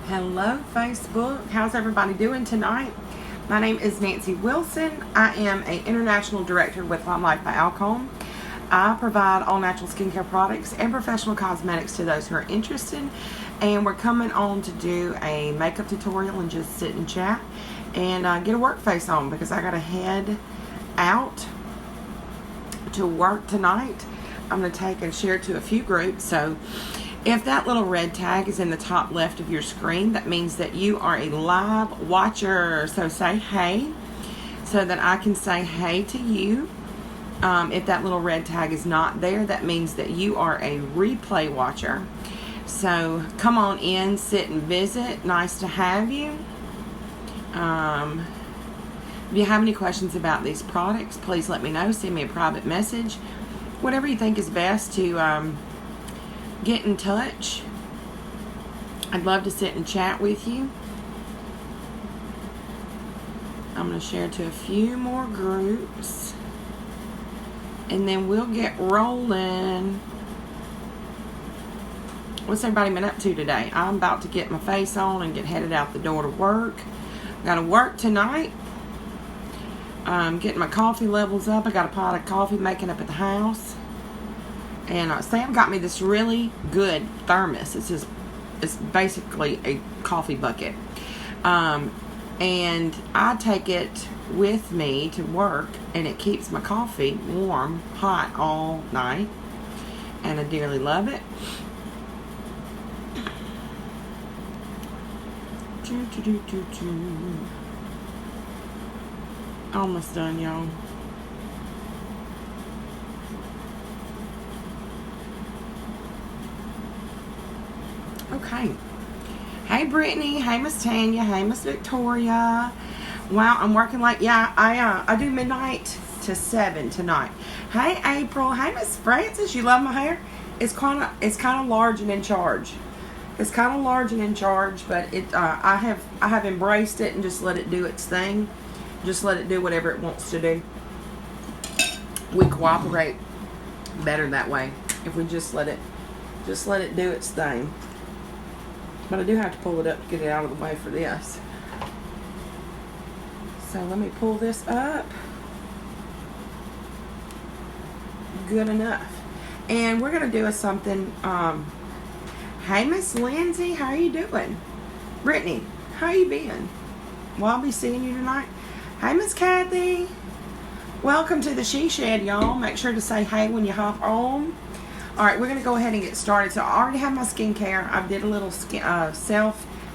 Hello, Facebook. How's everybody doing tonight? My name is Nancy Wilson. I am an international director with Fine Life by Alcone. I provide all natural skincare products and professional cosmetics to those who are interested. And we're coming on to do a makeup tutorial and just sit and chat and get a work face on because I got to head out to work tonight. I'm going to take and share it to a few groups. So if that little red tag is in the top left of your screen, that means that you are a live watcher. So say hey so that I can say hey to you. If that little red tag is not there, that means that you are a replay watcher. So come on in, sit and visit. Nice to have you. If you have any questions about these products, please let me know. Send me a private message. Whatever you think is best to get in touch. I'd love to sit and chat with you. I'm going to share to a few more groups. And then we'll get rolling. What's everybody been up to today? I'm about to get my face on and get headed out the door to work. Got to work tonight. Getting my coffee levels up. I got a pot of coffee making up at the house. And Sam got me this really good thermos. It's basically a coffee bucket. And I take it with me to work, and it keeps my coffee warm, hot all night. And I dearly love it. Almost done, y'all. Okay. Hey, Brittany. Hey, Miss Tanya. Hey, Miss Victoria. Wow, I'm working late. Yeah, I do midnight to 7 tonight. Hey, April. Hey, Miss Francis. You love my hair? It's kind of large and in charge. It's kind of large and in charge, but I have embraced it and just let it do its thing. Just let it do whatever it wants to do. We cooperate better that way if we just let it do its thing. But I do have to pull it up to get it out of the way for this. So let me pull this up. Good enough. And we're going to do something. Hey, Miss Lindsay, how are you doing? Brittany, how you been? Well, I'll be seeing you tonight. Hey, Miss Kathy. Welcome to the She Shed, y'all. Make sure to say hey when you hop on. All right, we're going to go ahead and get started. So I already have my skincare. I did a little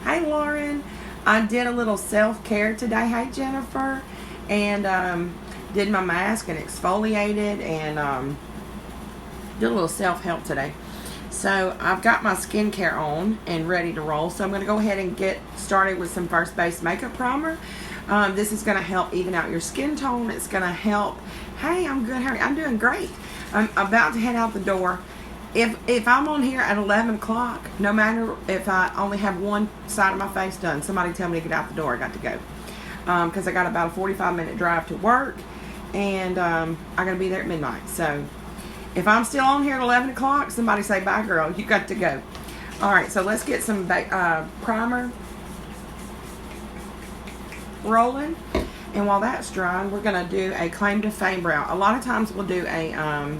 Hey, Lauren. I did a little self-care today. Hey, Jennifer. And did my mask and exfoliated and did a little self-help today. So I've got my skincare on and ready to roll. So I'm going to go ahead and get started with some First Base Makeup Primer. This is going to help even out your skin tone. It's going to help. Hey, I'm good. How are you? I'm doing great. I'm about to head out the door. If I'm on here at 11 o'clock, no matter if I only have one side of my face done, somebody tell me to get out the door. I got to go. Because I got about a 45-minute drive to work. And I got to be there at midnight. So if I'm still on here at 11 o'clock, somebody say, bye, girl. You got to go. All right, so let's get some primer rolling. And while that's drying, we're going to do a Claim to Fame brow. A lot of times we'll do a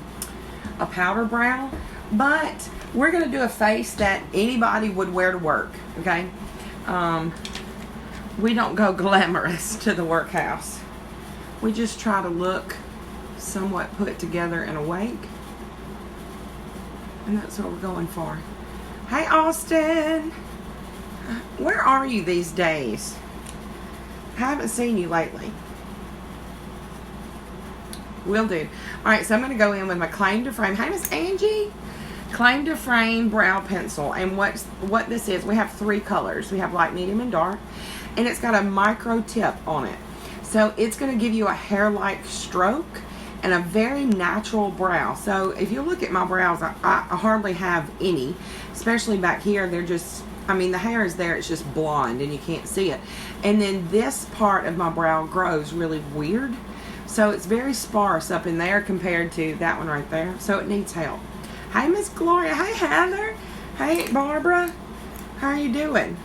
powder brow. But we're going to do a face that anybody would wear to work, okay? We don't go glamorous to the workhouse. We just try to look somewhat put together and awake. And that's what we're going for. Hey, Austin. Where are you these days? Haven't seen you lately. Will do. All right, so I'm going to go in with my Claim to Frame. Hey, Miss Angie. Claim to Frame brow pencil. And what this is, we have 3 colors. We have light, medium, and dark. And it's got a micro tip on it. So it's going to give you a hair-like stroke and a very natural brow. So if you look at my brows, I hardly have any. Especially back here, they're just, I mean, the hair is there. It's just blonde and you can't see it. And then this part of my brow grows really weird. So it's very sparse up in there compared to that one right there. So it needs help. Hey, Miss Gloria. Hey, Heather. Hey, Barbara. How are you doing?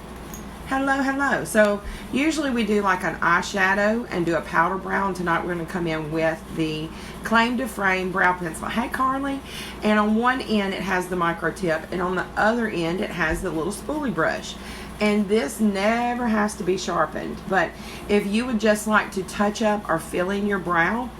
Hello, hello. So usually we do like an eyeshadow and do a powder brow. And tonight we're going to come in with the Claim to Frame brow pencil. Hey, Carly. And on one end it has the micro tip, and on the other end it has the little spoolie brush. And this never has to be sharpened. But if you would just like to touch up or fill in your brow,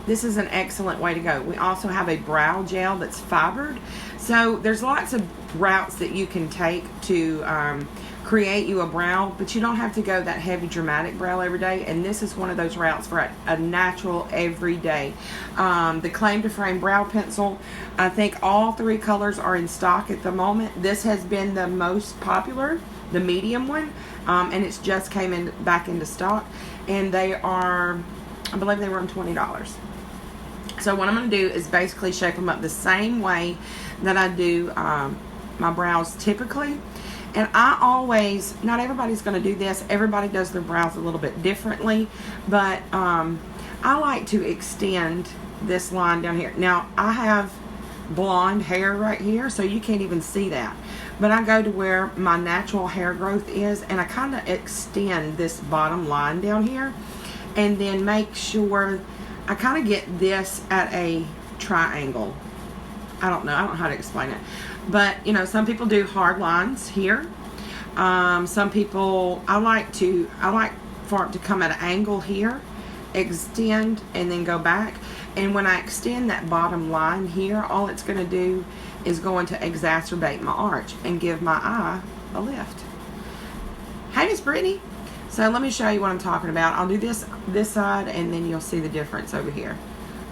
this is an excellent way to go. We also have a brow gel that's fibered. So there's lots of routes that you can take to create you a brow, but you don't have to go that heavy dramatic brow every day, and this is one of those routes for a natural everyday. The Claim to Frame brow pencil, I think all three colors are in stock at the moment. This has been the most popular, the medium one, and it's just came back into stock, and they are, I believe they were on $20. So what I'm going to do is basically shape them up the same way that I do my brows typically. And I always, not everybody's going to do this. Everybody does their brows a little bit differently. But I like to extend this line down here. Now, I have blonde hair right here, so you can't even see that. But I go to where my natural hair growth is, and I kind of extend this bottom line down here. And then make sure I kind of get this at a triangle. I don't know how to explain it. But, you know, some people do hard lines here. Some people, I like for it to come at an angle here, extend, and then go back. And when I extend that bottom line here, all it's going to do is going to exacerbate my arch and give my eye a lift. Hey, Miss Brittany. So let me show you what I'm talking about. I'll do this side, and then you'll see the difference over here.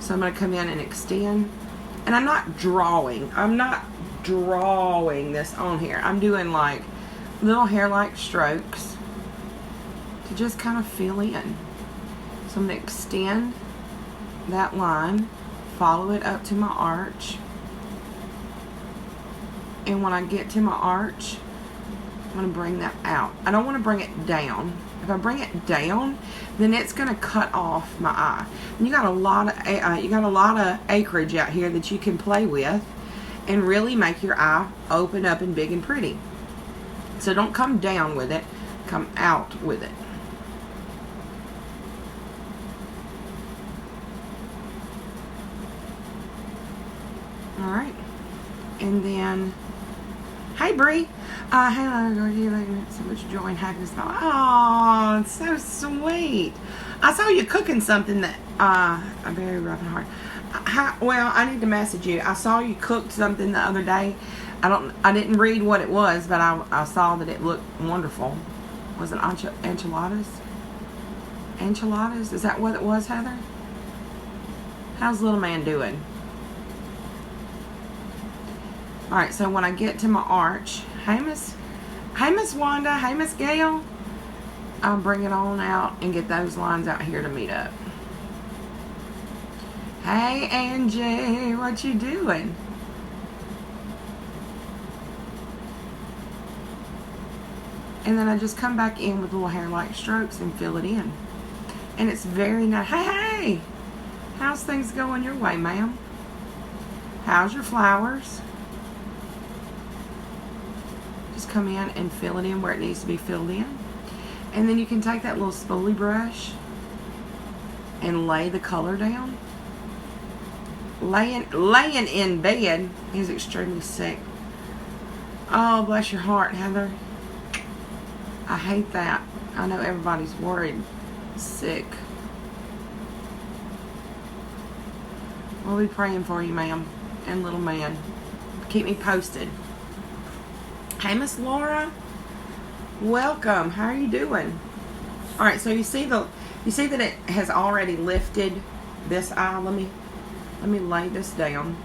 So I'm going to come in and extend. And I'm not drawing this on here. I'm doing like little hair-like strokes to just kind of fill in. So I'm going to extend that line, follow it up to my arch. And when I get to my arch, I'm going to bring that out. I don't want to bring it down. If I bring it down, then it's going to cut off my eye. And you got a lot of acreage out here that you can play with and really make your eye open up and big and pretty. So don't come down with it, come out with it. All right, and then, hey Bree. Hello, so much joy and happiness. Oh, it's so sweet. I saw you cooking something that, very rough and hard. Well, I need to message you. I saw you cooked something the other day. I didn't read what it was, but I saw that it looked wonderful. Was it enchiladas? Enchiladas? Is that what it was, Heather? How's little man doing? All right, so when I get to my arch, hey Miss Wanda, hey Miss Gail, I'll bring it on out and get those lines out here to meet up. Hey Angie, what you doing? And then I just come back in with little hair-like strokes and fill it in. And it's very nice. Hey, how's things going your way, ma'am? How's your flowers? Just come in and fill it in where it needs to be filled in. And then you can take that little spoolie brush and lay the color down. Laying in bed, he's extremely sick. Oh, bless your heart, Heather. I hate that. I know everybody's worried. Sick. We'll be praying for you, ma'am, and little man. Keep me posted. Hey, Miss Laura. Welcome. How are you doing? All right. So you see that it has already lifted this eye. Let me lay this down.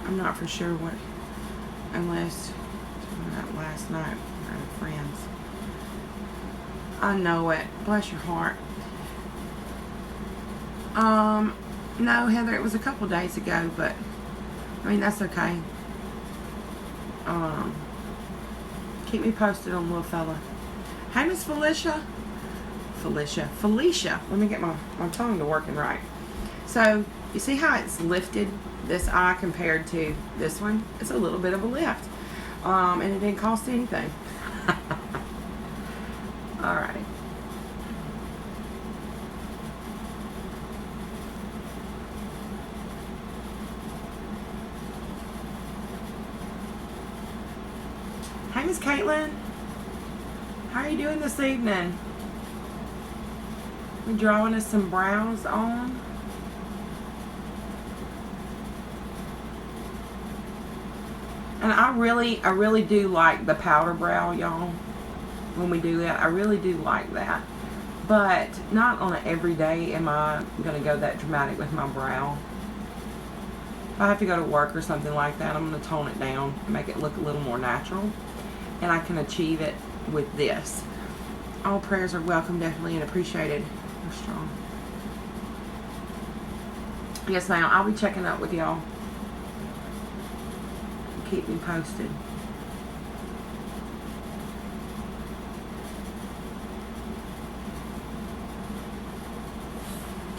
I'm not for sure what, unless that last night with our friends. I know it. Bless your heart. No, Heather, it was a couple days ago, but I mean that's okay. Keep me posted on little fella. Hey, Miss Felicia. Let me get my tongue to working right. So you see how it's lifted this eye compared to this one? It's a little bit of a lift. And it didn't cost anything. All right. Hey, Miss Caitlin. How are you doing this evening? We drawing us some brows on. And I really do like the powder brow, y'all. When we do that, I really do like that. But not on an everyday am I going to go that dramatic with my brow. If I have to go to work or something like that, I'm going to tone it down and make it look a little more natural. And I can achieve it with this. All prayers are welcome, definitely, and appreciated. You're strong. Yes, ma'am. I'll be checking up with y'all. Keep me posted.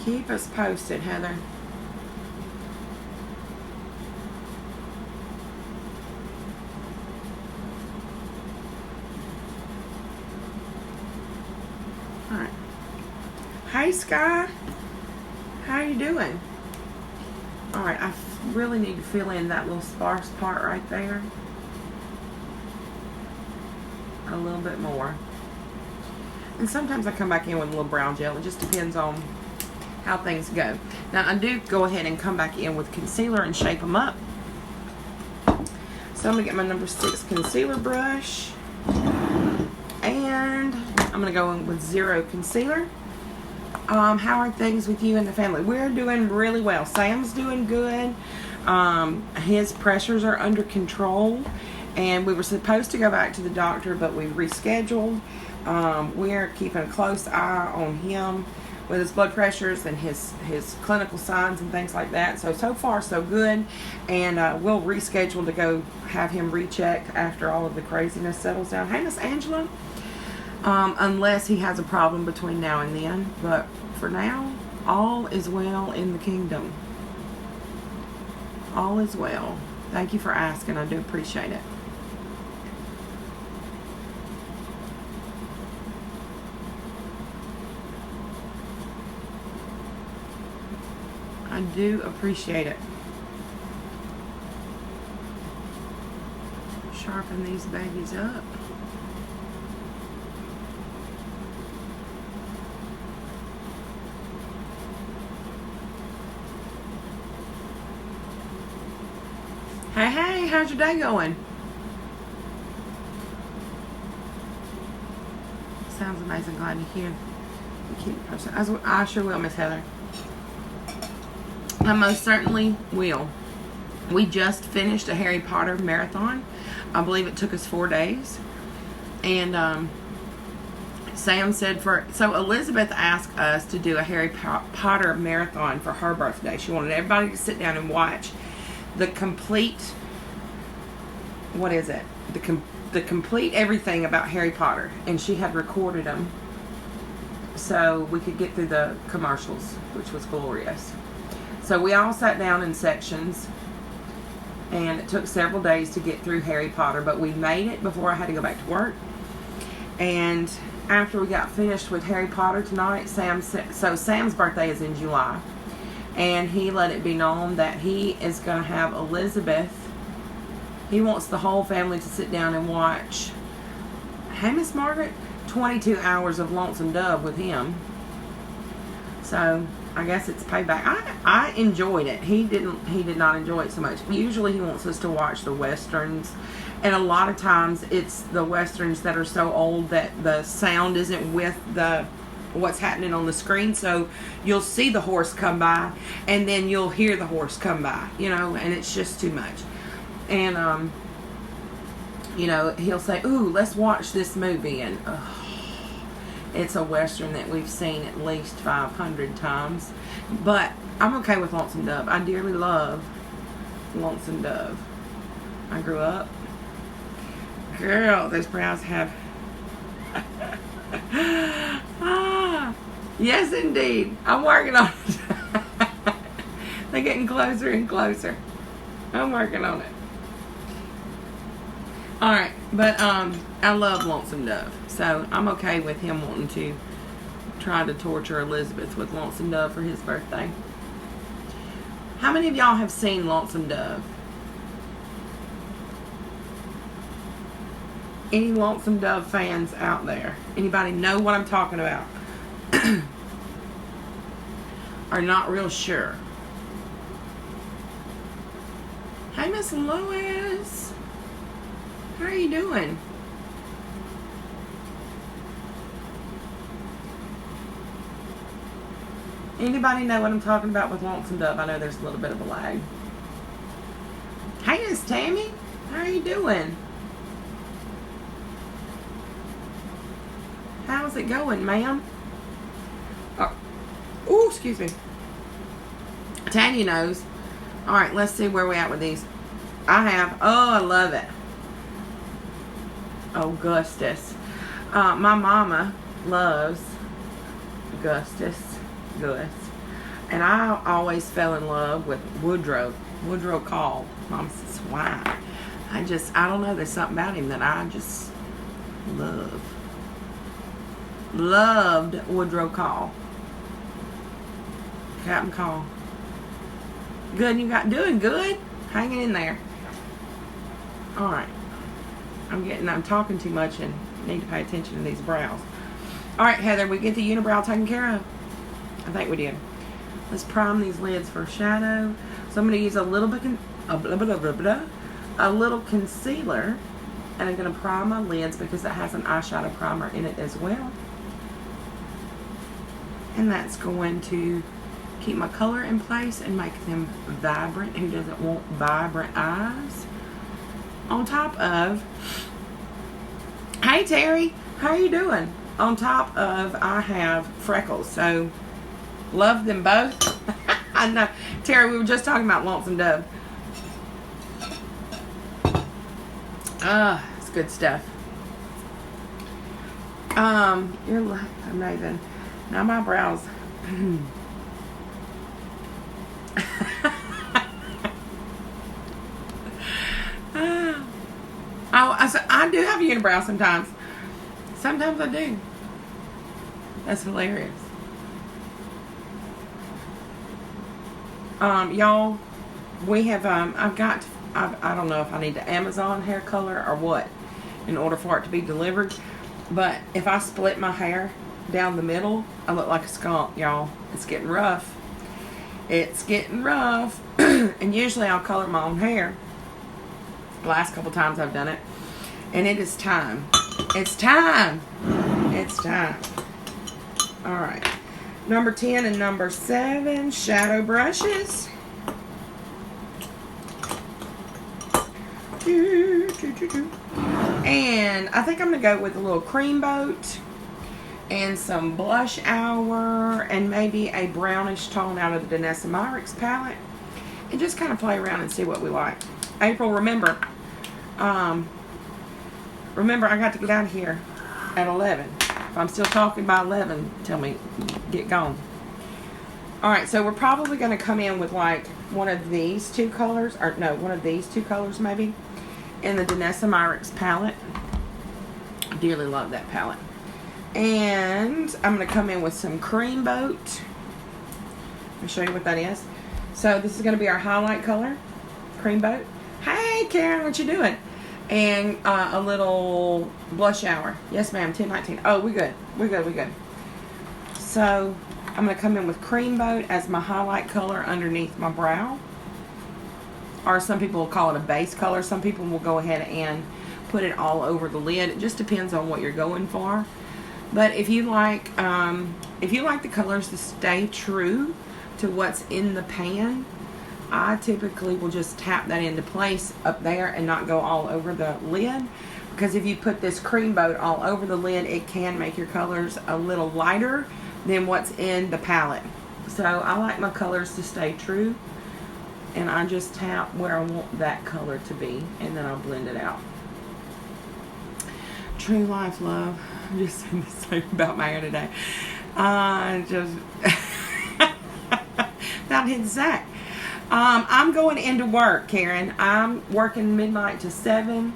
Keep us posted, Heather. All right. Hey, Sky. How you doing? All right. I really need to fill in that little sparse part right there a little bit more. And sometimes I come back in with a little brow gel. It just depends on how things go. Now I do go ahead and come back in with concealer and shape them up. So I'm gonna get my number 6 concealer brush, and I'm gonna go in with 0 concealer. How are things with you and the family? We're doing really well. Sam's doing good. His pressures are under control, and we were supposed to go back to the doctor, but we rescheduled. We're keeping a close eye on him with his blood pressures and his clinical signs and things like that. So far so good, and we'll reschedule to go have him rechecked after all of the craziness settles down. Hey, Miss Angela. Unless he has a problem between now and then, but for now, all is well in the kingdom. All is well. Thank you for asking. I do appreciate it. I do appreciate it. Sharpen these babies up. Hey, how's your day going? Sounds amazing. Glad to hear. Keep it posted. I sure will, Miss Heather. I most certainly will. We just finished a Harry Potter marathon. I believe it took us 4 days. And Sam said so Elizabeth asked us to do a Harry Potter marathon for her birthday. She wanted everybody to sit down and watch the complete, what is it? The complete everything about Harry Potter. And she had recorded them so we could get through the commercials, which was glorious. So we all sat down in sections, and it took several days to get through Harry Potter, but we made it before I had to go back to work. And after we got finished with Harry Potter tonight, Sam's birthday is in July, and he let it be known that he is going to have Elizabeth. He wants the whole family to sit down and watch, hey, Miss Margaret, 22 hours of Lonesome Dove with him. So I guess it's payback. I enjoyed it. He did not enjoy it so much. Usually he wants us to watch the westerns, and a lot of times it's the westerns that are so old that the sound isn't with what's happening on the screen. So you'll see the horse come by, and then you'll hear the horse come by, and it's just too much. And he'll say, "Ooh, let's watch this movie," and it's a western that we've seen at least 500 times. But I'm okay with Lonesome Dove. I dearly love Lonesome Dove. I grew up. Girl, those brows have... Yes, indeed. I'm working on it. They're getting closer and closer. I'm working on it. Alright, but I love Lonesome Dove. So I'm okay with him wanting to try to torture Elizabeth with Lonesome Dove for his birthday. How many of y'all have seen Lonesome Dove? Any Lonesome Dove fans out there? Anybody know what I'm talking about? Are not real sure. Hey, Miss Lois. How are you doing? Anybody know what I'm talking about with Lonesome Dove? I know there's a little bit of a lag. Hey, Miss Tammy. How are you doing? How's it going, ma'am? Oh, excuse me. Tanya knows. Alright, let's see where we're at with these. I have. Oh, I love it. Augustus. My mama loves Gus. And I always fell in love with Woodrow Call. Mom says, why? I don't know. There's something about him that I just loved Woodrow Call. Captain Call. Good, you got doing good. Hanging in there. Alright. I'm talking too much and need to pay attention to these brows. Alright, Heather, we get the unibrow taken care of? I think we did. Let's prime these lids for shadow. So I'm going to use a little concealer, and I'm going to prime my lids because it has an eyeshadow primer in it as well. And that's going to keep my color in place and make them vibrant. Who doesn't want vibrant eyes? On top of, hey Terry, how you doing? On top of, I have freckles, so love them both. I know, Terry, we were just talking about Lonesome Dove. It's good stuff. You're amazing. Now my brows. I do have a unibrow sometimes. Sometimes I do. That's hilarious. Y'all, we have, I don't know if I need the Amazon hair color or what in order for it to be delivered. But if I split my hair down the middle, I look like a skunk, y'all. It's getting rough. It's getting rough. And usually I'll color my own hair. The last couple times I've done it. And it is time. It's time. It's time. Alright. Number 10 and number 7, shadow brushes. And I think I'm going to go with a little cream boat and some blush hour and maybe a brownish tone out of the Danessa Myricks palette. And just kind of play around and see what we like. April, remember, I got to get out of here at 11. If I'm still talking by 11, tell me, get gone. Alright, so we're probably going to come in with like one of these two colors, or no, one of these two colors maybe, in the Danessa Myricks palette. I dearly love that palette. And I'm going to come in with some cream boat. I'll show you what that is. So this is going to be our highlight color, cream boat. Hey Karen, what you doing? And a little blush hour. Yes, ma'am. 1019. Oh, we good. We're good. So I'm going to come in with cream boat as my highlight color underneath my brow. Or some people will call it a base color. Some people will go ahead and put it all over the lid. It just depends on what you're going for. But if you like the colors to stay true to what's in the pan, I typically will just tap that into place up there and not go all over the lid. Because if you put this cream boat all over the lid, it can make your colors a little lighter than what's in the palette. So I like my colors to stay true. And I just tap where I want that color to be. And then I'll blend it out. True life, love. I'm just saying the same about my hair today. Just without hitting Zach. I'm going into work, Karen. I'm working midnight to 7.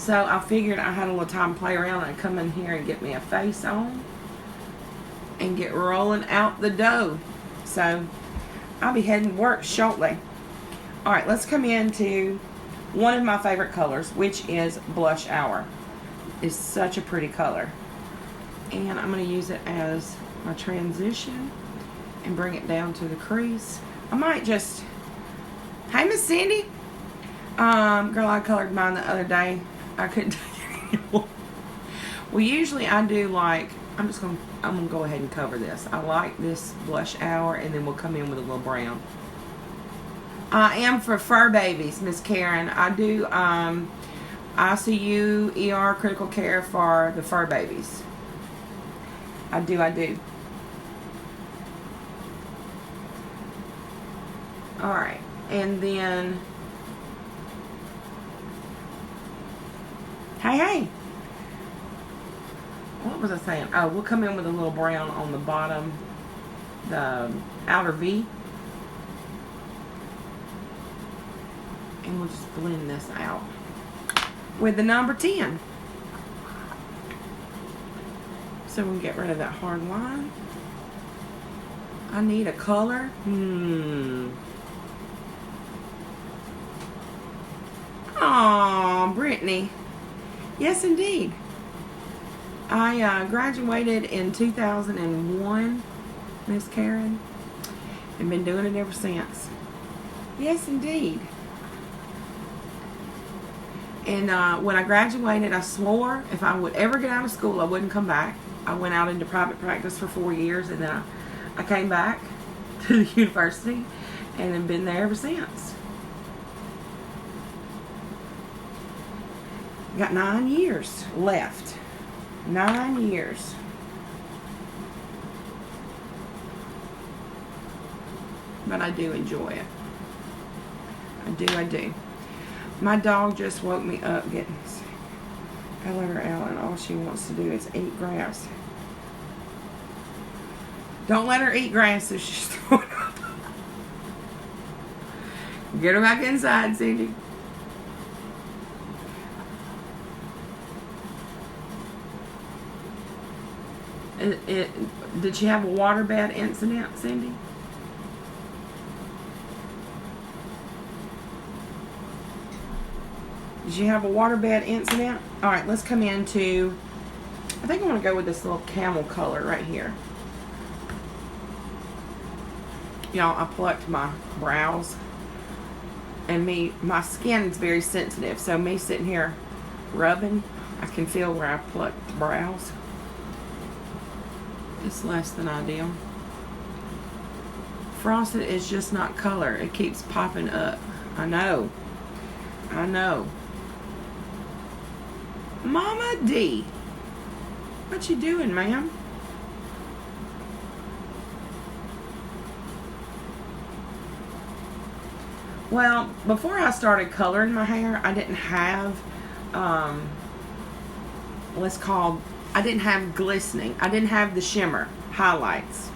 So I figured I had a little time to play around and I'd come in here and get me a face on and get rolling out the dough. So I'll be heading to work shortly. Alright, let's come into one of my favorite colors, which is Blush Hour. It's such a pretty color. And I'm going to use it as my transition and bring it down to the crease. I might just... Hey, Miss Cindy. Girl, I colored mine the other day. I couldn't take it anymore. Well, usually I do like... I'm gonna go ahead and cover this. I like this Blush Hour, and then we'll come in with a little brown. I am for fur babies, Miss Karen. I do ICU, ER, critical care for the fur babies. I do. Alright, and then... Hey! What was I saying? Oh, we'll come in with a little brown on the bottom, the outer V. And we'll just blend this out with the number 10. So we'll get rid of that hard line. I need a color. Aw, Brittany. Yes, indeed. I graduated in 2001, Miss Karen, and been doing it ever since. Yes, indeed. And when I graduated, I swore if I would ever get out of school, I wouldn't come back. I went out into private practice for 4 years, and then I came back to the university and have been there ever since. Got 9 years left. 9 years. But I do enjoy it. I do. My dog just woke me up getting... I let her out and all she wants to do is eat grass. Don't let her eat grass if she's throwing up. Get her back inside, Cindy. Did she have a waterbed incident, Cindy? Did you have a waterbed incident? Alright, let's come into... I think I want to go with this little camel color right here. Y'all, I plucked my brows. And my skin is very sensitive. So me sitting here rubbing, I can feel where I plucked the brows. It's less than ideal. Frosted is just not color. It keeps popping up. I know. Mama D. What you doing, ma'am? Well, before I started coloring my hair, I didn't have, I didn't have glistening. I didn't have the shimmer highlights.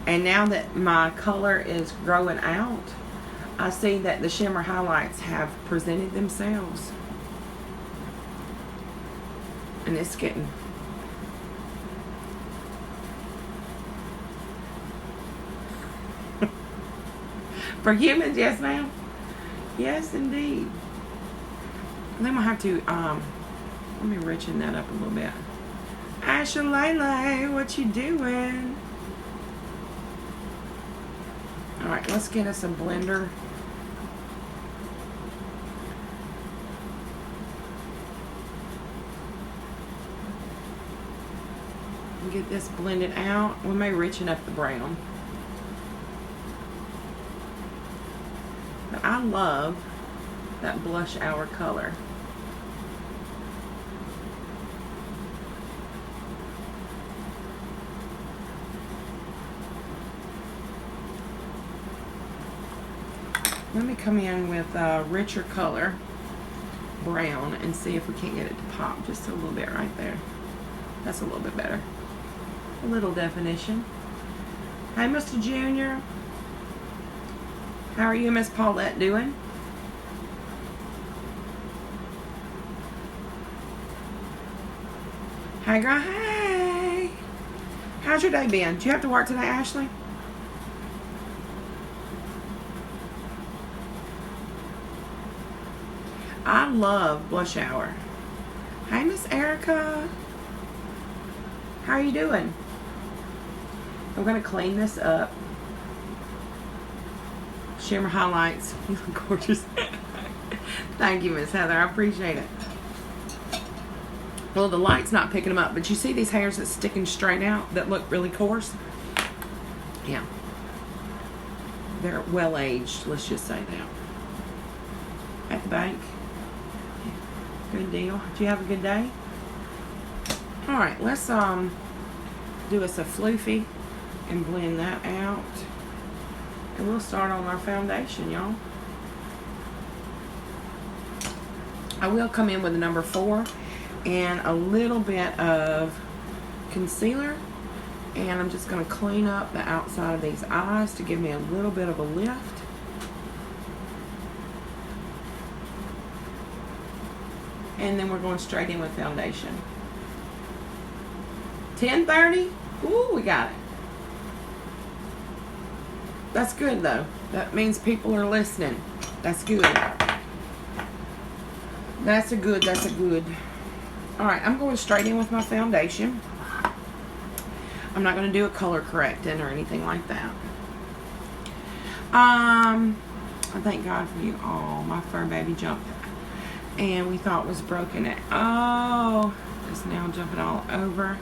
And now that my color is growing out, I see that the shimmer highlights have presented themselves. And it's getting... For humans, yes, ma'am. Yes, indeed. I think I'll have to, let me richen that up a little bit. Asha Lele, what you doing? Alright, let's get us a blender. Get this blended out. We may richen up the brown. But I love that Blush Hour color. Let me come in with a richer color, brown, and see if we can't get it to pop just a little bit right there. That's a little bit better. A little definition. Hey, Mr. Junior. How are you, Miss Paulette, doing? Hey, girl, hey. How's your day been? Do you have to work today, Ashley? I love blush hour. Hey, Miss Erica. How are you doing? I'm going to clean this up. Shimmer highlights. You look gorgeous. Thank you, Miss Heather. I appreciate it. Well, the light's not picking them up, but you see these hairs that's sticking straight out that look really coarse? Yeah. They're well aged, let's just say that. At the bank. Good deal. Did you have a good day? Alright, let's do us a floofy and blend that out. And we'll start on our foundation, y'all. I will come in with a number 4 and a little bit of concealer. And I'm just going to clean up the outside of these eyes to give me a little bit of a lift. And then we're going straight in with foundation. 10:30. Ooh, we got it. That's good though. That means people are listening. That's good. That's a good. Alright, I'm going straight in with my foundation. I'm not going to do a color correcting or anything like that. I thank God for you all. My fur baby jumped and we thought was broken. Oh, it's now jumping all over.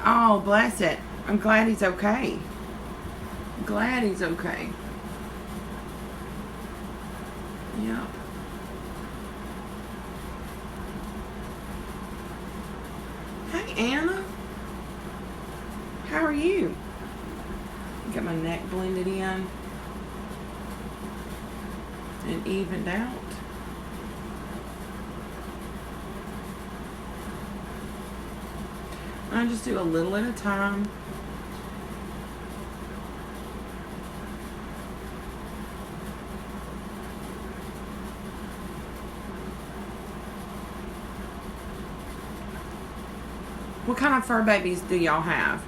Oh, bless it. I'm glad he's okay. Glad he's okay. Yep. Hey, Anna. How are you? Got my neck blended in and evened out. I just do a little at a time. What kind of fur babies do y'all have?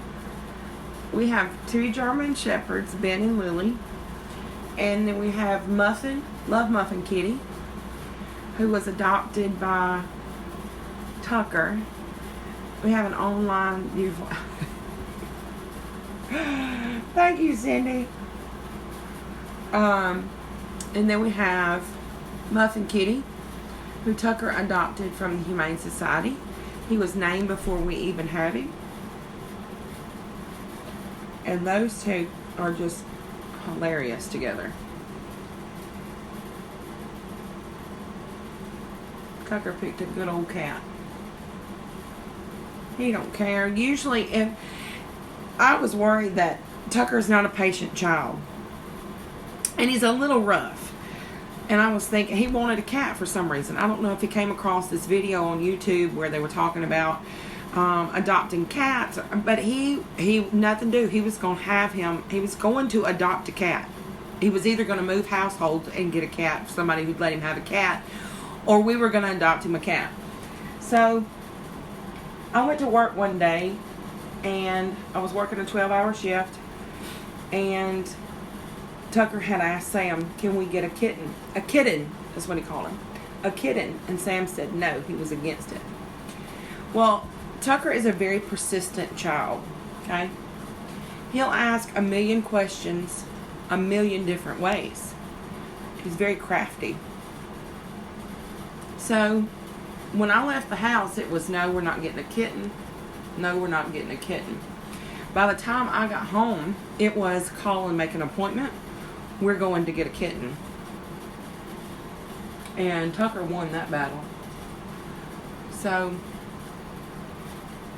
We have 2 German Shepherds, Ben and Lily. And then we have Muffin, Love Muffin Kitty, who was adopted by Tucker. We have an online beautiful. Thank you, Cindy. And then we have Muffin Kitty, who Tucker adopted from the Humane Society. He was named before we even had him. And those 2 are just hilarious together. Tucker picked a good old cat. He don't care. Usually, if I was worried that Tucker's not a patient child, and he's a little rough, and I was thinking he wanted a cat for some reason. I don't know if he came across this video on YouTube where they were talking about adopting cats, but he nothing to do. He was going to have him. He was going to adopt a cat. He was either going to move households and get a cat, somebody who'd let him have a cat, or we were going to adopt him a cat. So I went to work one day, and I was working a 12-hour shift, and Tucker had asked Sam, can we get a kitten? A kitten, that's what he called him. A kitten. And Sam said no, he was against it. Well, Tucker is a very persistent child, okay? He'll ask a million questions a million different ways. He's very crafty. So when I left the house, it was no, we're not getting a kitten. No, we're not getting a kitten. By the time I got home, it was call and make an appointment. We're going to get a kitten. And Tucker won that battle. So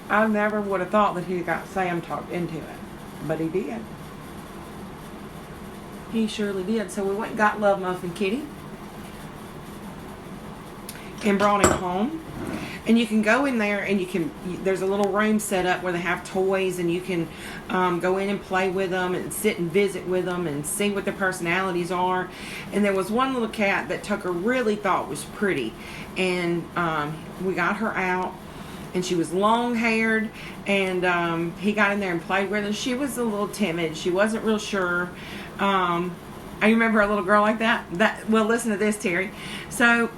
I never would have thought that he got Sam talked into it. But he did. He surely did. So we went and got Love Muffin Kitty and brought him home. And you can go in there and there's a little room set up where they have toys, and you can go in and play with them and sit and visit with them and see what their personalities are. And there was one little cat that Tucker really thought was pretty, and we got her out, and she was long haired, and he got in there and played with her. She was a little timid. She wasn't real sure. I remember a little girl like that. Well, listen to this, Terry. So,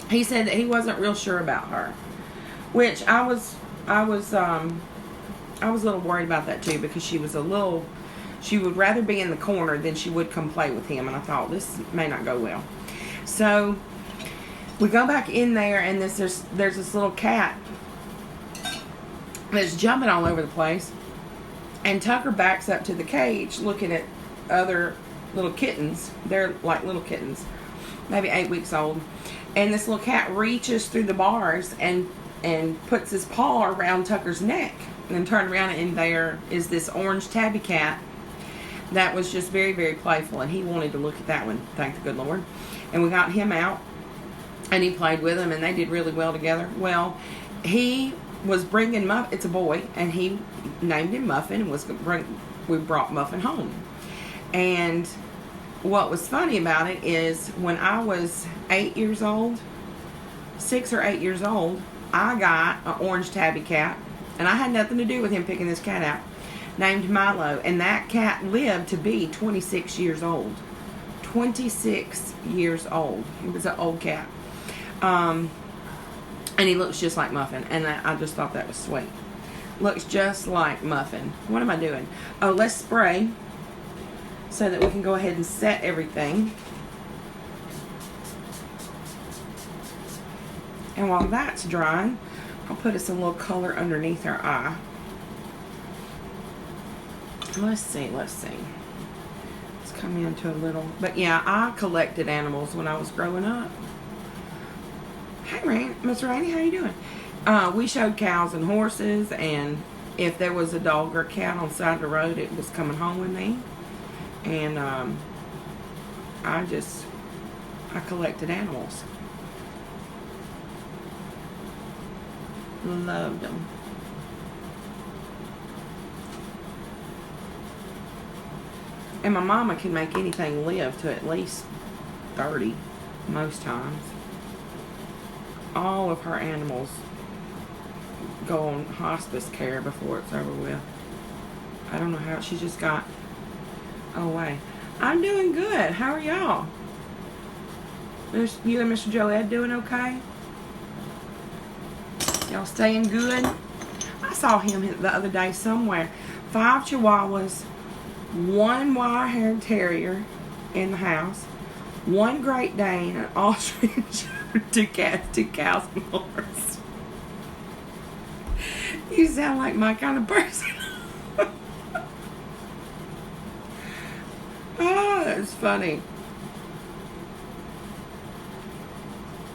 he said that he wasn't real sure about her, which I was a little worried about that too, because she would rather be in the corner than she would come play with him, and I thought this may not go well. So we go back in there, and there's this little cat that's jumping all over the place. And Tucker backs up to the cage looking at other little kittens. They're like little kittens, maybe 8 weeks old. And this little cat reaches through the bars and puts his paw around Tucker's neck. And then turned around, and there is this orange tabby cat that was just very, very playful. And he wanted to look at that one, thank the good Lord. And we got him out, and he played with him, and they did really well together. Well, he was bringing Muffin. It's a boy, and he named him Muffin, and we brought Muffin home. And what was funny about it is, when I was 8 years old, 6 or 8 years old, I got an orange tabby cat, and I had nothing to do with him picking this cat out, named Milo, and that cat lived to be 26 years old. 26 years old. He was an old cat. And he looks just like Muffin, and I just thought that was sweet. Looks just like Muffin. What am I doing? Oh, let's spray so that we can go ahead and set everything. And while that's drying, I'll put us a little color underneath our eye. Let's see. Let's come into a little. But yeah, I collected animals when I was growing up. Hey, Miss Rainey, how you doing? We showed cows and horses, and if there was a dog or a cat on the side of the road, it was coming home with me. And I collected animals. Loved them. And my mama can make anything live to at least 30 most times. All of her animals go on hospice care before it's over with. I don't know how. She just got away. I'm doing good. How are y'all? You and Mr. Joed doing okay? Y'all staying good? I saw him the other day somewhere. 5 Chihuahuas, 1 wire-haired terrier in the house, 1 Great Dane, an Austrian Shepherd, 2 cats, 2 cows, and a horse. You sound like my kind of person. Oh, that's funny.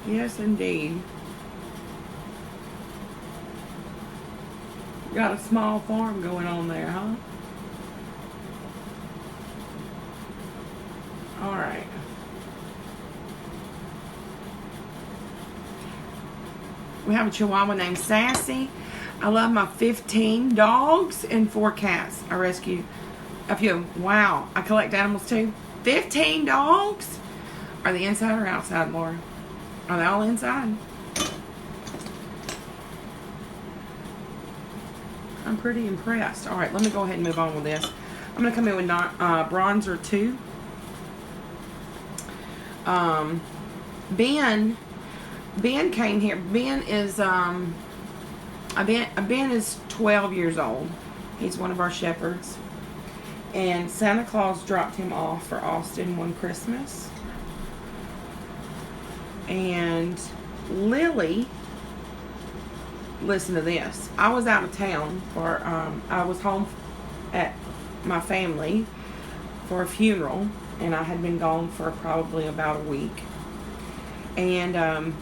Yes, indeed. Got a small farm going on there, huh? All right. We have a Chihuahua named Sassy. I love my 15 dogs and 4 cats. I rescue a few. Wow. I collect animals too. 15 dogs? Are they inside or outside, Laura? Are they all inside? I'm pretty impressed. All right, let me go ahead and move on with this. I'm going to come in with bronzer 2. Ben came here. Ben is 12 years old. He's one of our shepherds. And Santa Claus dropped him off for Austin one Christmas. And Lily, listen to this. I was out of town for, I was home at my family for a funeral. And I had been gone for probably about a week. And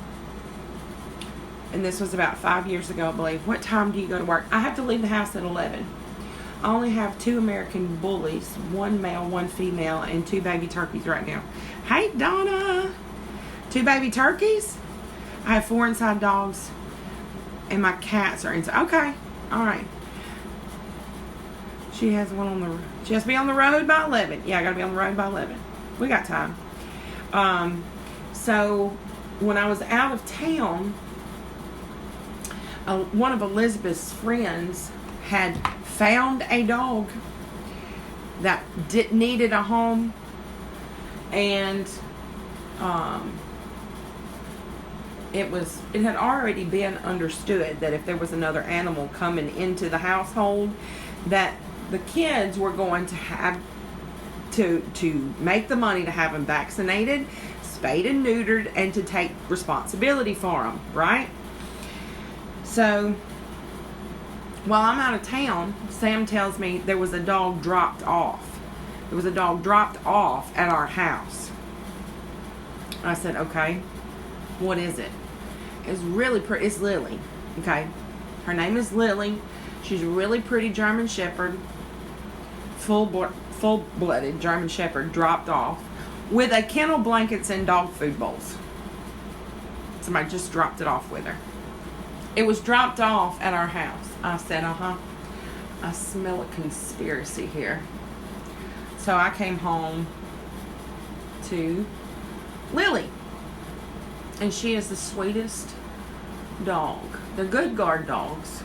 this was about 5 years ago, I believe. What time do you go to work? I have to leave the house at 11. I only have 2 American bullies, 1 male, 1 female, and 2 baby turkeys right now. Hey, Donna. 2 baby turkeys. I have 4 inside dogs, and my cats are inside. Okay, all right. She has one on the. She has to be on the road by 11. Yeah, I gotta be on the road by 11. We got time. So when I was out of town, one of Elizabeth's friends had found a dog that needed a home, and it had already been understood that if there was another animal coming into the household, that the kids were going to have to make the money to have them vaccinated, spayed and neutered, and to take responsibility for them, right? So while I'm out of town, Sam tells me there was a dog dropped off. There was a dog dropped off at our house. I said, okay, what is it? It's really pretty. It's Lily, okay? Her name is Lily. She's a really pretty German Shepherd, full-blooded German Shepherd, dropped off with a kennel, blankets, and dog food bowls. Somebody just dropped it off with her. It was dropped off at our house. I said, I smell a conspiracy here. So I came home to Lily, and she is the sweetest dog. They're good guard dogs.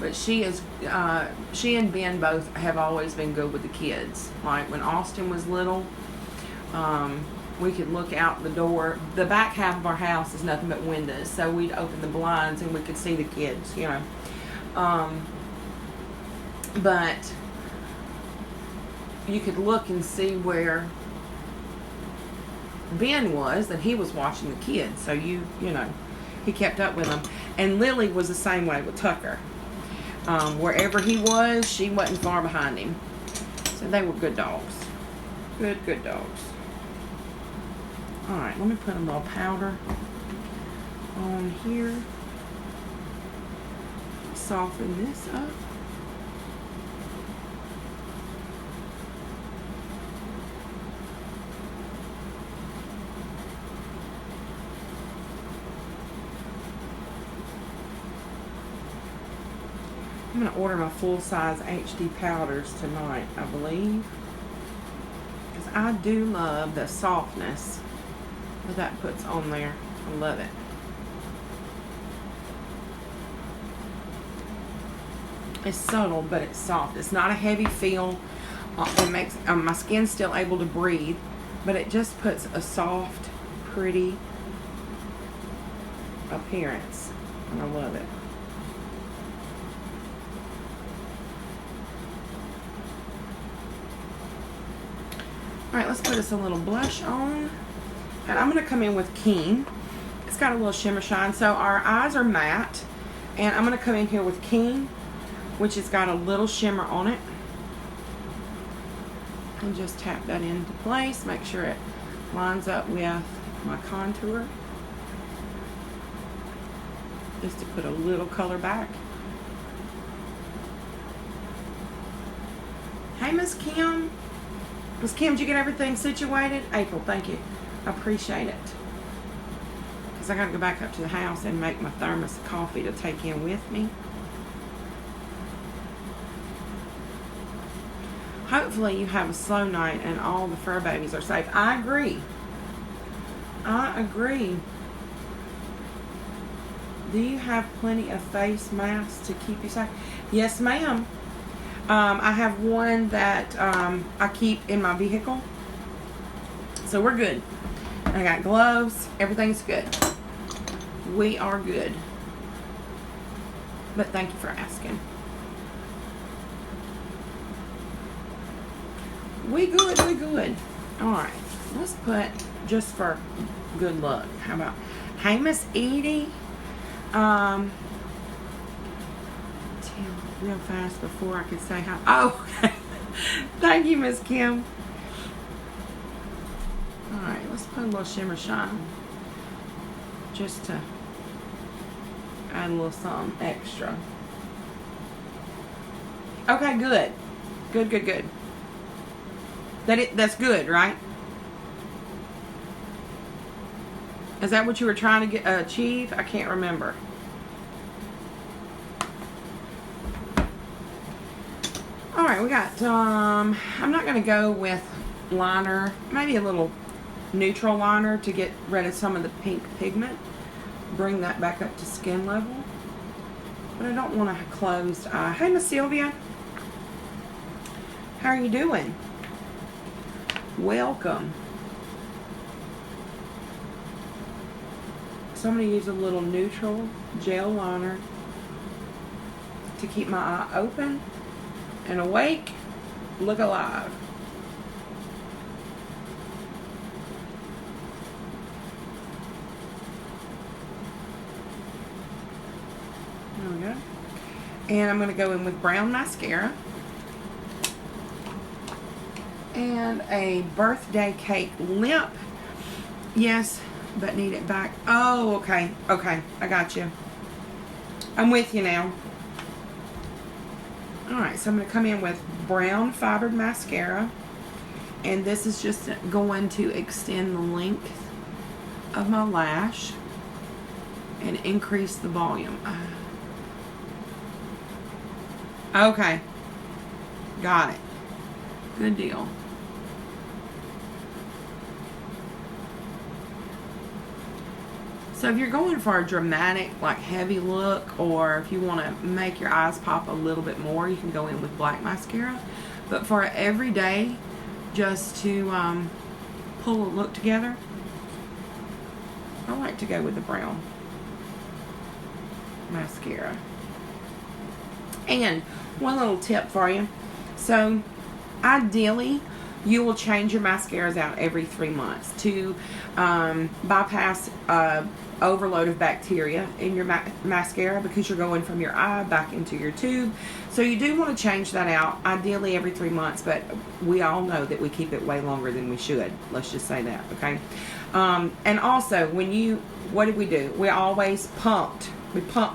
But she and Ben both have always been good with the kids. Like when Austin was little, we could look out the door. The back half of our house is nothing but windows, so we'd open the blinds and we could see the kids, you know. But you could look and see where Ben was, and he was watching the kids, so you know, he kept up with them. And Lily was the same way with Tucker. Wherever he was, she wasn't far behind him. So they were good dogs. Good dogs. Alright, let me put a little powder on here. Soften this up. I'm going to order my full-size HD powders tonight, I believe. Because I do love the softness that that puts on there. I love it. It's subtle, but it's soft. It's not a heavy feel. It makes my skin still able to breathe, but it just puts a soft, pretty appearance. And I love it. Alright, let's put us a little blush on. And I'm going to come in with Keen. It's got a little shimmer shine. So our eyes are matte. And I'm going to come in here with Keen, which has got a little shimmer on it. And just tap that into place. Make sure it lines up with my contour. Just to put a little color back. Hey, Miss Kim. Miss Kim, did you get everything situated? April, thank you. I appreciate it. Because I got to go back up to the house and make my thermos of coffee to take in with me. Hopefully you have a slow night and all the fur babies are safe. I agree. Do you have plenty of face masks to keep you safe? Yes, ma'am. I have one that I keep in my vehicle. So we're good. I got gloves. Everything's good. We are good. But thank you for asking. We good. Alright. Let's put, just for good luck, how about, hey, Miss Edie. Real fast before I could say hi. Oh, okay. Thank you, Miss Kim. Alright, let's put a little shimmer shine. Just to add a little something extra. Okay, good. Good. That's good, right? Is that what you were trying to achieve? I can't remember. All right, we got, I'm not going to go with liner. Maybe a little neutral liner to get rid of some of the pink pigment. Bring that back up to skin level. But I don't want a closed eye. Hey, Miss Sylvia. How are you doing? Welcome. So I'm going to use a little neutral gel liner to keep my eye open and awake, look alive. There we go. And I'm going to go in with brown mascara and a birthday cake lip. Yes, but need it back. Oh, okay. Okay, I got you. I'm with you now. Alright, so I'm going to come in with brown fibered mascara. And this is just going to extend the length of my lash and increase the volume. Okay. Got it. Good deal. So if you're going for a dramatic, like heavy look, or if you want to make your eyes pop a little bit more, you can go in with black mascara. But for everyday, just to pull a look together, I like to go with the brown mascara. And one little tip for you. So ideally, you will change your mascaras out every 3 months to bypass overload of bacteria in your mascara, because you're going from your eye back into your tube. So you do want to change that out, ideally every 3 months, but we all know that we keep it way longer than we should. Let's just say that, okay? And also, what did we do? We always pumped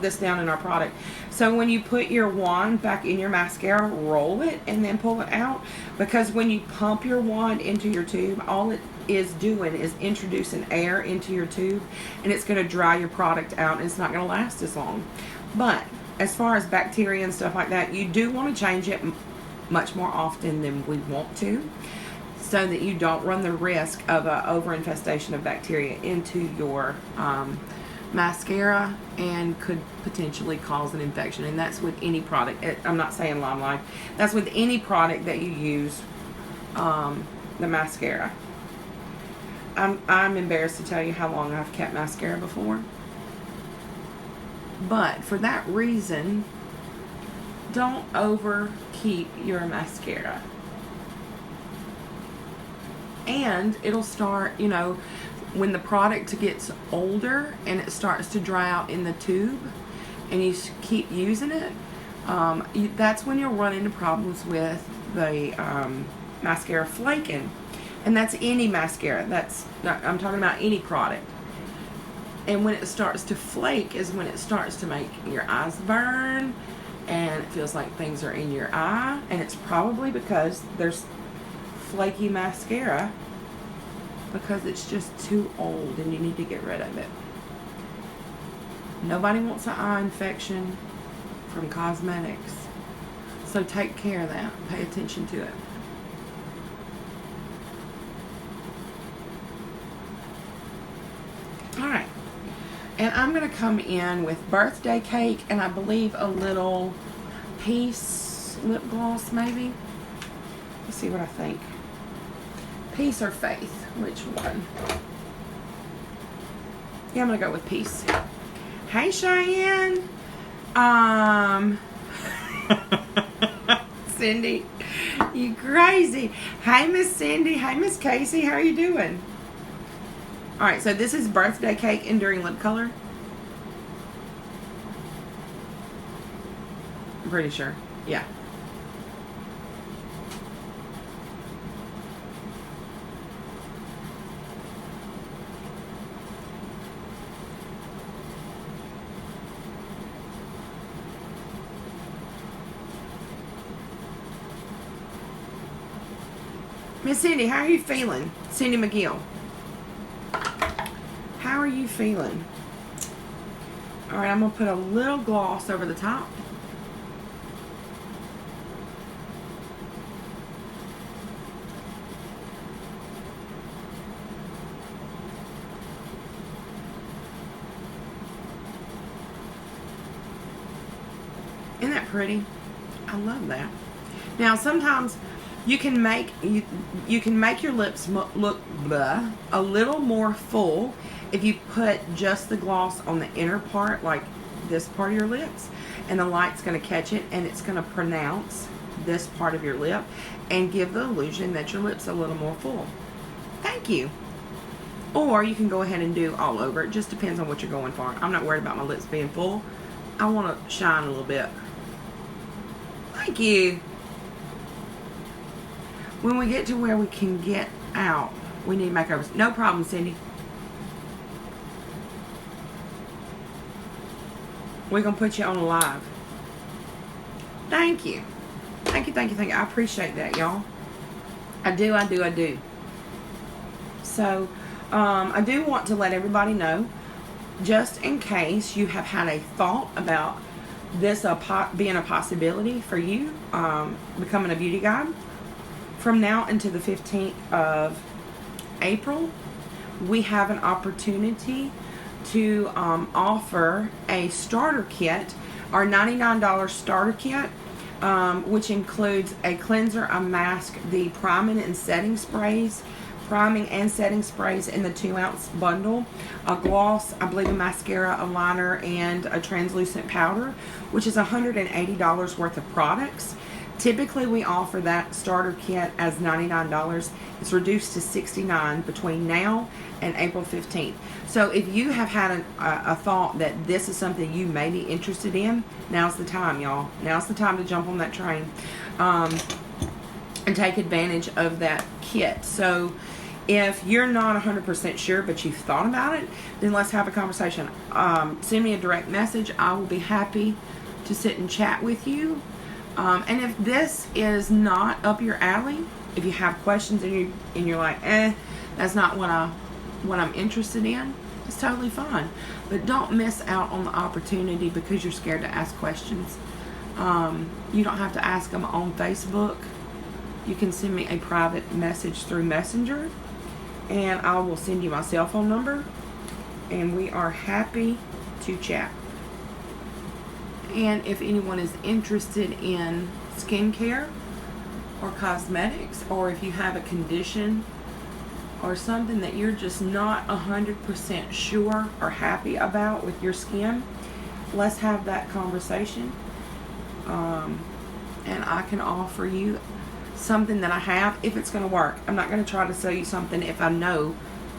this down in our product. So when you put your wand back in your mascara, roll it and then pull it out, because when you pump your wand into your tube, all it is doing is introducing air into your tube, and it's going to dry your product out, and it's not going to last as long. But as far as bacteria and stuff like that, you do want to change it much more often than we want to, so that you don't run the risk of an overinfestation of bacteria into your mascara and could potentially cause an infection. And that's with any product. I'm not saying Limelight. That's with any product that you use, the mascara. I'm embarrassed to tell you how long I've kept mascara before. But for that reason, don't over keep your mascara. And it'll start, when the product gets older and it starts to dry out in the tube and you keep using it, that's when you'll run into problems with the mascara flaking. And that's any mascara. I'm talking about any product. And when it starts to flake is when it starts to make your eyes burn and it feels like things are in your eye, and it's probably because there's flaky mascara, because it's just too old and you need to get rid of it. Nobody wants an eye infection from cosmetics, so take care of that. Pay attention to it. Alright, and I'm going to come in with birthday cake and I believe a little Peace lip gloss maybe. Let's see what I think. Peace or Faith? Which one? Yeah, I'm going to go with Peace. Hey, Cheyenne. Cindy, you crazy. Hey, Miss Cindy. Hey, Miss Casey. How are you doing? Alright, so this is birthday cake enduring lip color. I'm pretty sure. Yeah. Miss Cindy, how are you feeling? Cindy McGill. How are are you feeling? All right, I'm going to put a little gloss over the top. Isn't that pretty? I love that. Now, sometimes you can make your lips look a little more full if you put just the gloss on the inner part, like this part of your lips, and the light's going to catch it, and it's going to pronounce this part of your lip and give the illusion that your lips are a little more full. Thank you. Or you can go ahead and do all over. It just depends on what you're going for. I'm not worried about my lips being full. I want to shine a little bit. Thank you. When we get to where we can get out, we need makeovers. No problem, Cindy. We're going to put you on live. Thank you. Thank you, thank you, thank you. I appreciate that, y'all. I do. So, I do want to let everybody know, just in case you have had a thought about this being a possibility for you, becoming a beauty guide. From now until the 15th of April, we have an opportunity to offer a starter kit, our $99 starter kit, which includes a cleanser, a mask, the priming and setting sprays in the 2-ounce bundle, a gloss, I believe a mascara, a liner, and a translucent powder, which is $180 worth of products. Typically, we offer that starter kit as $99. It's reduced to $69 between now and April 15th. So if you have had a thought that this is something you may be interested in, now's the time, y'all. Now's the time to jump on that train and take advantage of that kit. So if you're not 100% sure, but you've thought about it, then let's have a conversation. Send me a direct message. I will be happy to sit and chat with you. And if this is not up your alley, if you have questions and you're like, that's not what I'm interested in, it's totally fine. But don't miss out on the opportunity because you're scared to ask questions. You don't have to ask them on Facebook. You can send me a private message through Messenger, and I will send you my cell phone number, and we are happy to chat. And if anyone is interested in skincare or cosmetics, or if you have a condition or something that you're just not 100% sure or happy about with your skin, let's have that conversation. And I can offer you something that I have if it's going to work. I'm not going to try to sell you something if I know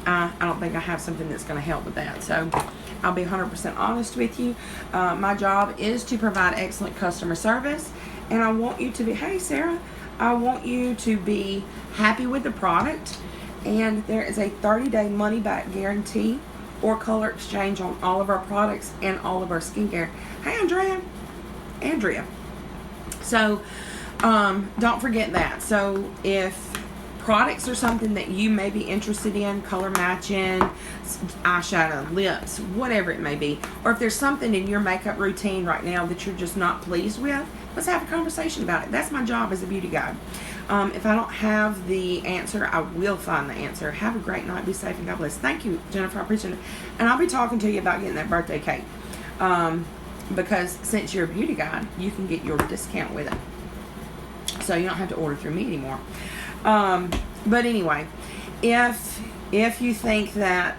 I don't think I have something that's going to help with that. So I'll be 100% honest with you. My job is to provide excellent customer service, and I want you to be, hey Sarah, I want you to be happy with the product, and there is a 30-day money-back guarantee or color exchange on all of our products and all of our skincare. Hey Andrea. So don't forget that. So if products are something that you may be interested in, color matching, eyeshadow, lips, whatever it may be, or if there's something in your makeup routine right now that you're just not pleased with, let's have a conversation about it. That's my job as a beauty guide. If I don't have the answer, I will find the answer. Have a great night. Be safe and God bless. Thank you, Jennifer. I appreciate it. And I'll be talking to you about getting that birthday cake. Because since you're a beauty guide, you can get your discount with it. So you don't have to order through me anymore. But anyway, if you think that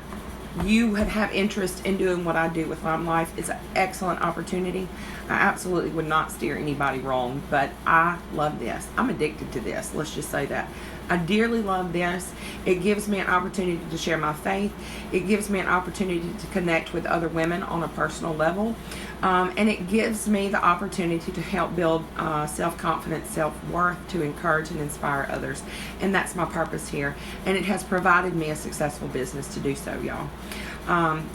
you would have interest in doing what I do with Lime Life, it's an excellent opportunity. I absolutely would not steer anybody wrong, but I love this. I'm addicted to this. Let's just say that. I dearly love this. It gives me an opportunity to share my faith. It gives me an opportunity to connect with other women on a personal level. And it gives me the opportunity to help build self-confidence, self-worth, to encourage and inspire others. And that's my purpose here. And it has provided me a successful business to do so, y'all.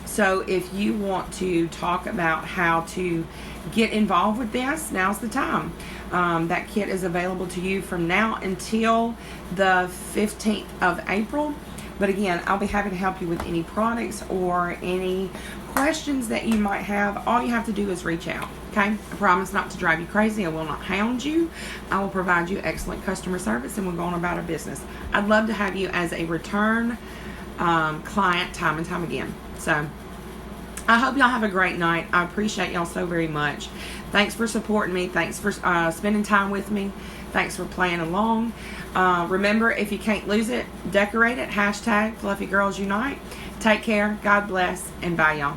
So if you want to talk about how to get involved with this, now's the time. That kit is available to you from now until the 15th of April. But again, I'll be happy to help you with any products or any questions that you might have. All you have to do is reach out. Okay? I promise not to drive you crazy. I will not hound you. I will provide you excellent customer service, and we'll go on about our business. I'd love to have you as a return client time and time again. So I hope y'all have a great night. I appreciate y'all so very much. Thanks for supporting me. Thanks for spending time with me. Thanks for playing along. Remember, if you can't lose it, decorate it. #FluffyGirlsUnite. Take care. God bless. And bye, y'all.